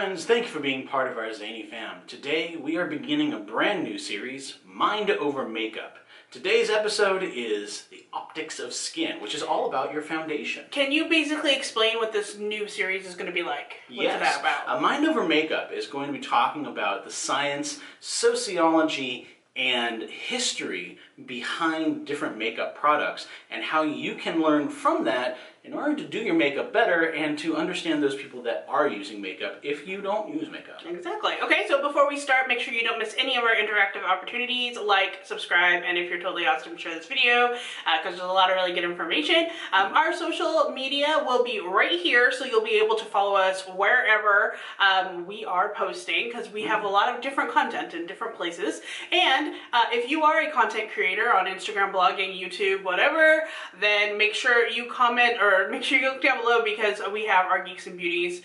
friends, thank you for being part of our Zainey fam. Today we are beginning a brand new series, Mind Over Makeup. Today's episode is the optics of skin, which is all about your foundation. Can you basically explain what this new series is going to be like? What's that about? Mind Over Makeup is going to be talking about the science, sociology, and history behind different makeup products and how you can learn from that in order to do your makeup better and to understand those people that are using makeup if you don't use makeup. Exactly. Okay, so before we start, make sure you don't miss any of our interactive opportunities. Like, subscribe, and if you're totally awesome, share this video because there's a lot of really good information. Our social media will be right here, so you'll be able to follow us wherever we are posting because we have a lot of different content in different places. And if you are a content creator on Instagram, blogging, YouTube, whatever, then make sure you comment or make sure you look down below because we have our Geeks and Beauties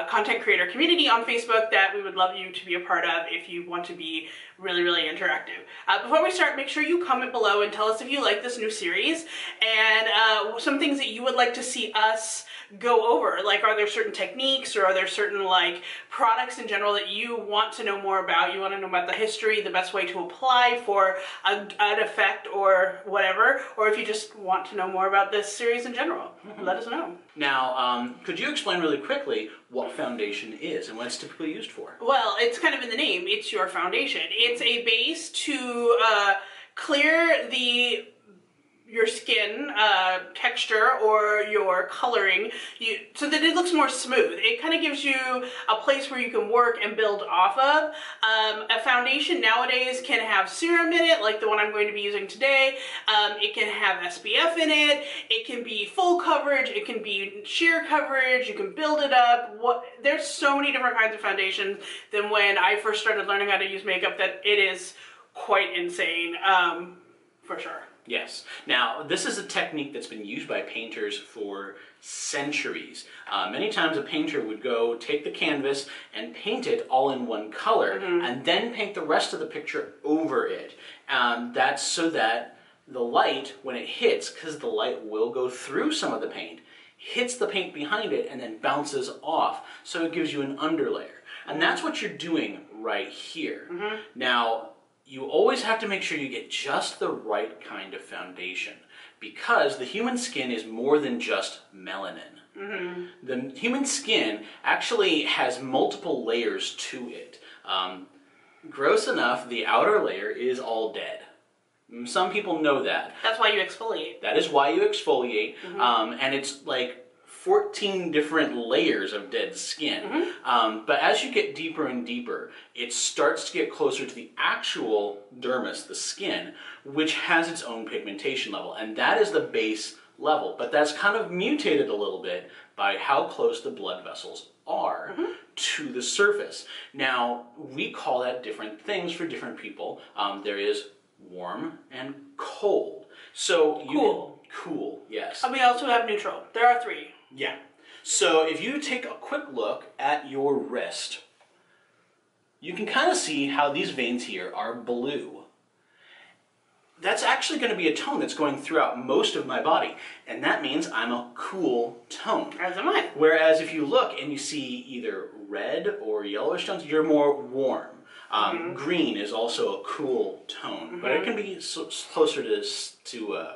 content creator community on Facebook that we would love you to be a part of if you want to be really interactive. Before we start, make sure you comment below and tell us if you like this new series and some things that you would like to see us go over. Like, are there certain techniques or are there certain like products in general that you want to know more about? You want to know about the history, the best way to apply for an effect or whatever, or if you just want to know more about this series in general, let us know. Now, could you explain really quickly what foundation is and what it's typically used for? Well, it's kind of in the name. It's your foundation. It's a base to clear your skin texture or your coloring so that it looks more smooth. It kind of gives you a place where you can work and build off of. A foundation nowadays can have serum in it, like the one I'm going to be using today. It can have SPF in it. It can be full coverage. It can be sheer coverage. You can build it up. There's so many different kinds of foundations than when I first started learning how to use makeup that it is quite insane, for sure. Yes. Now, this is a technique that's been used by painters for centuries. Many times a painter would go take the canvas and paint it all in one color and then paint the rest of the picture over it. That's so that the light, when it hits, because the light will go through some of the paint, hits the paint behind it and then bounces off. So it gives you an underlayer. And that's what you're doing right here. Now, you always have to make sure you get just the right kind of foundation because the human skin is more than just melanin. The human skin actually has multiple layers to it. Gross enough, the outer layer is all dead. Some people know that. That's why you exfoliate. That is why you exfoliate, and it's like 14 different layers of dead skin. But as you get deeper and deeper, it starts to get closer to the actual dermis, the skin, which has its own pigmentation level. And that is the base level. But that's kind of mutated a little bit by how close the blood vessels are to the surface. Now, we call that different things for different people. There is warm and cold. So cool, yes. And we also have neutral. There are three. Yeah. So if you take a quick look at your wrist, you can kind of see how these veins here are blue. That's actually going to be a tone that's going throughout most of my body, and that means I'm a cool tone. As am I. Whereas if you look and you see either red or yellowish tones, you're more warm. Green is also a cool tone, but it can be closer to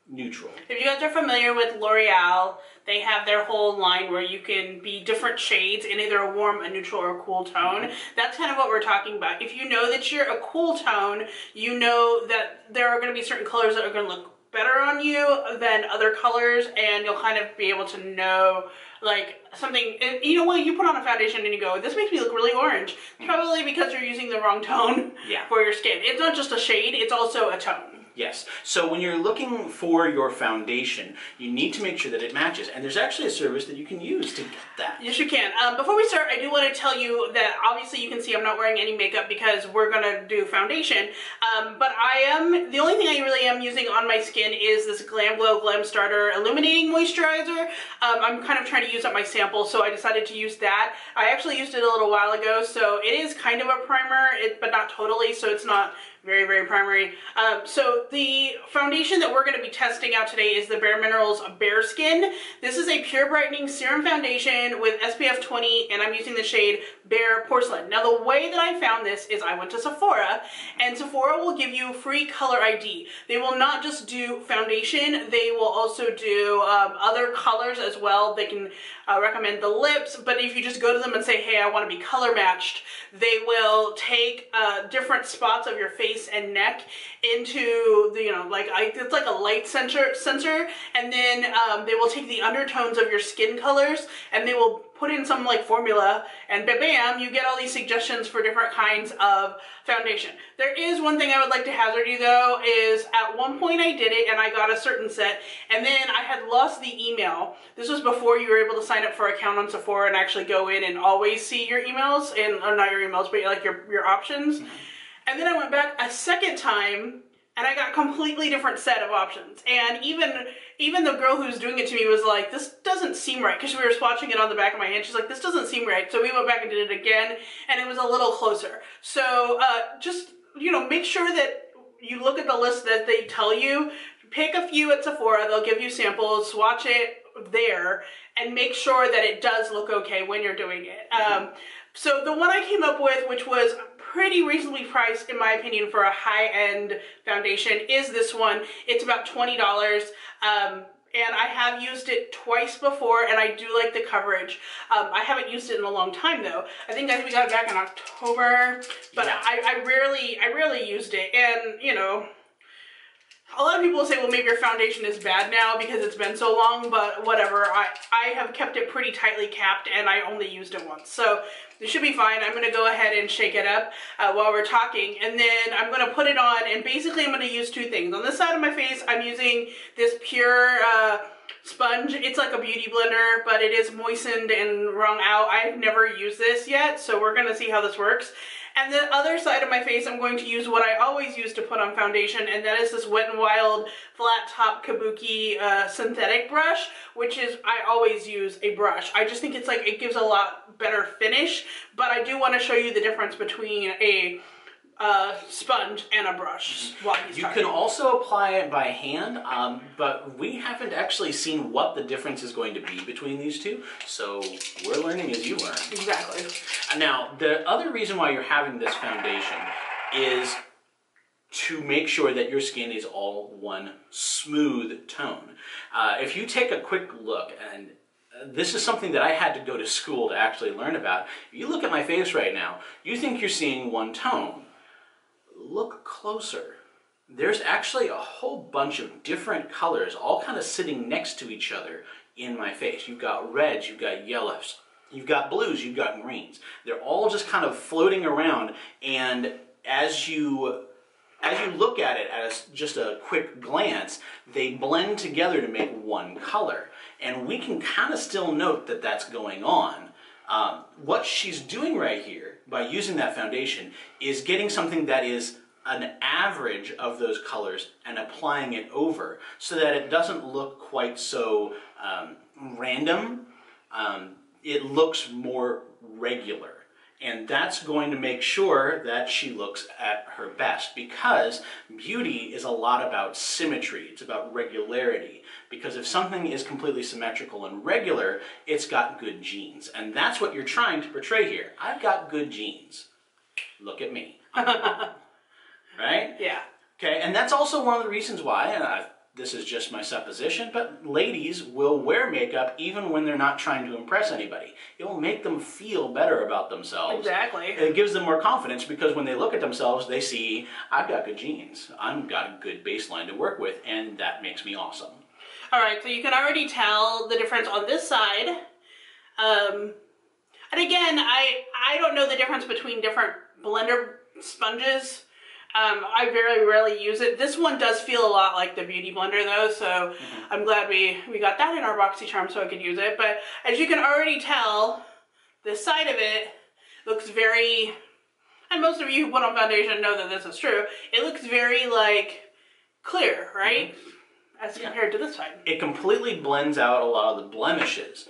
neutral. If you guys are familiar with L'Oreal, they have their whole line where you can be different shades in either a warm, a neutral, or a cool tone. That's kind of what we're talking about. If you know that you're a cool tone, you know that there are going to be certain colors that are going to look better on you than other colors, and you'll kind of be able to know like something, you know, when you put on a foundation and you go, this makes me look really orange, probably because you're using the wrong tone for your skin. It's not just a shade, it's also a tone. Yes. So when you're looking for your foundation, you need to make sure that it matches. And there's actually a service that you can use to get that. Yes, you can. Before we start, I do want to tell you that obviously you can see I'm not wearing any makeup because we're going to do foundation. But the only thing I really am using on my skin is this Glam Glow Glam Starter Illuminating Moisturizer. I'm kind of trying to use up my sample, so I decided to use that. I actually used it a little while ago, so it is kind of a primer, but not totally, so it's not Very, very primary. So the foundation that we're going to be testing out today is the Bare Minerals Bare Skin. This is a pure brightening serum foundation with SPF 20, and I'm using the shade Bare Porcelain. Now the way that I found this is I went to Sephora, and Sephora will give you free color ID. They will not just do foundation, they will also do other colors as well. They can recommend the lips, but if you just go to them and say, hey, I want to be color matched, they will take different spots of your face and neck into the, it's like a light sensor, and then they will take the undertones of your skin colors and they will put in some like formula, and bam, you get all these suggestions for different kinds of foundation. There is one thing I would like to hazard you though, is at one point I did it and I got a certain set, and then I had lost the email. This was before you were able to sign up for an account on Sephora and actually go in and always see your emails, or not your emails, but like your options. And then I went back a second time and I got a completely different set of options. And even the girl who was doing it to me was like, this doesn't seem right, because we were swatching it on the back of my hand. She's like, this doesn't seem right. So we went back and did it again, and it was a little closer. So just, make sure that you look at the list that they tell you. Pick a few at Sephora. They'll give you samples. Swatch it there and make sure that it does look okay when you're doing it. So the one I came up with, which was pretty reasonably priced in my opinion for a high-end foundation, is this one. It's about $20, and I have used it twice before, and I do like the coverage. I haven't used it in a long time though. I think we got it back in October, but yeah. I rarely used it, and a lot of people will say, well, maybe your foundation is bad now because it's been so long, but whatever. I have kept it pretty tightly capped, and I only used it once. So this should be fine. I'm going to go ahead and shake it up while we're talking, and then I'm going to put it on, and basically I'm going to use two things. On this side of my face, I'm using this pure sponge. It's like a beauty blender, but it is moistened and wrung out. I've never used this yet, so we're going to see how this works. And the other side of my face, I'm going to use what I always use to put on foundation, and that is this Wet n Wild flat top kabuki synthetic brush, which is, I always use a brush. I just think it's like, it gives a lot better finish, but I do want to show you the difference between a sponge and a brush while he's talking. You can also apply it by hand, but we haven't actually seen what the difference is going to be between these two, so we're learning as you learn. Exactly. Now, the other reason why you're having this foundation is to make sure that your skin is all one smooth tone. If you take a quick look, and this is something that I had to go to school to actually learn about. If you look at my face right now, you think you're seeing one tone. Look closer. There's actually a whole bunch of different colors all kind of sitting next to each other in my face. You've got reds, you've got yellows, you've got blues, you've got greens. They're all just kind of floating around, and as you look at it at just a quick glance, they blend together to make one color. And we can kind of still note that that's going on. What she's doing right here, by using that foundation, is getting something that is an average of those colors and applying it over so that it doesn't look quite so random. It looks more regular. And that's going to make sure that she looks at her best, because beauty is a lot about symmetry. It's about regularity. Because if something is completely symmetrical and regular, it's got good genes. And that's what you're trying to portray here. I've got good genes. Look at me. Right? Yeah. Okay, and that's also one of the reasons why, and this is just my supposition, but ladies will wear makeup even when they're not trying to impress anybody. It will make them feel better about themselves. Exactly. It gives them more confidence, because when they look at themselves, they see, I've got good genes. I've got a good baseline to work with, and that makes me awesome. All right, so you can already tell the difference on this side. And again, I don't know the difference between different blender sponges. I very rarely use it. This one does feel a lot like the Beauty Blender though, so I'm glad we got that in our BoxyCharm so I could use it. But as you can already tell, this side of it looks very, and most of you who put on foundation know that this is true, it looks very like clear, right? As compared to this side. It completely blends out a lot of the blemishes,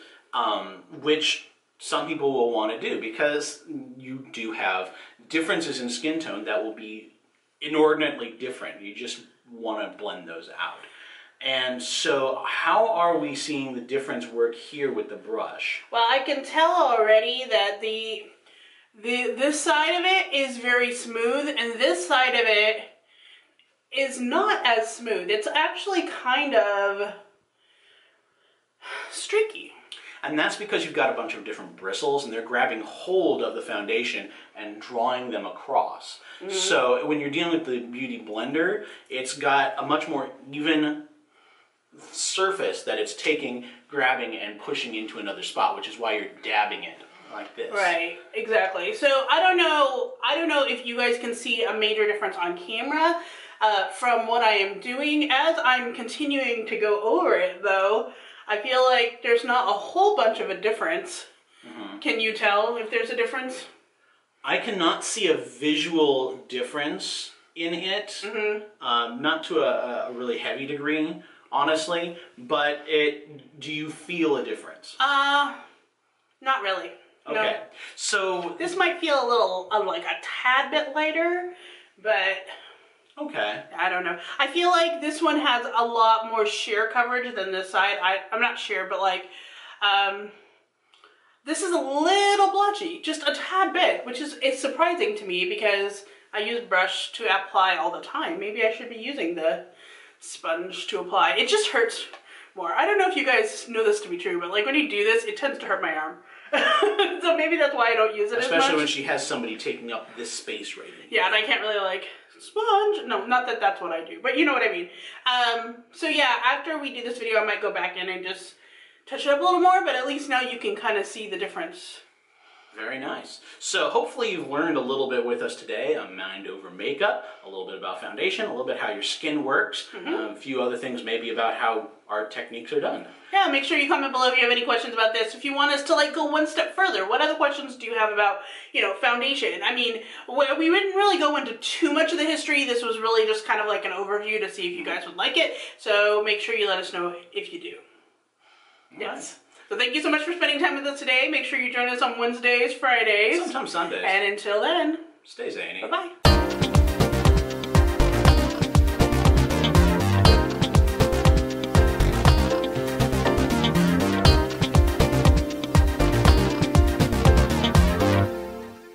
which some people will want to do, because you do have differences in skin tone that will be inordinately different. You just want to blend those out. And so how are we seeing the difference work here with the brush? Well, I can tell already that this side of it is very smooth, and this side of it is not as smooth. It's actually kind of streaky. And that's because you've got a bunch of different bristles, and they're grabbing hold of the foundation and drawing them across. So when you're dealing with the Beauty Blender, it's got a much more even surface that it's taking, grabbing, and pushing into another spot, which is why you're dabbing it like this. Right, exactly. So I don't know if you guys can see a major difference on camera from what I am doing. As I'm continuing to go over it, though, I feel like there's not a whole bunch of a difference. Can you tell if there's a difference? I cannot see a visual difference in it, not to a really heavy degree, honestly, but do you feel a difference? Not really. Okay, No. so... This might feel a little, like a tad bit lighter, but... Okay. I don't know. I feel like this one has a lot more sheer coverage than this side. I'm not sheer, but like, this is a little blotchy, just a tad bit, which it's surprising to me because I use brush to apply all the time. Maybe I should be using the sponge to apply. It just hurts more. I don't know if you guys know this to be true, but like when you do this, it tends to hurt my arm. So maybe that's why I don't use it as much. Especially when she has somebody taking up this space right in. Yeah, and I can't really like sponge. No, not that that's what I do, but you know what I mean. So yeah, after we do this video, I might go back in and just touch it up a little more, but at least now you can kind of see the difference. Very nice. So hopefully you've learned a little bit with us today on Mind Over Makeup, a little bit about foundation, a little bit how your skin works, a few other things maybe about how our techniques are done. Yeah, make sure you comment below if you have any questions about this. If you want us to like go one step further, what other questions do you have about, foundation? I mean, we didn't really go into too much of the history. This was really just kind of like an overview to see if you guys would like it. So make sure you let us know if you do. Yes. So thank you so much for spending time with us today. Make sure you join us on Wednesdays, Fridays. Sometimes Sundays. And until then, stay zany. bye-bye.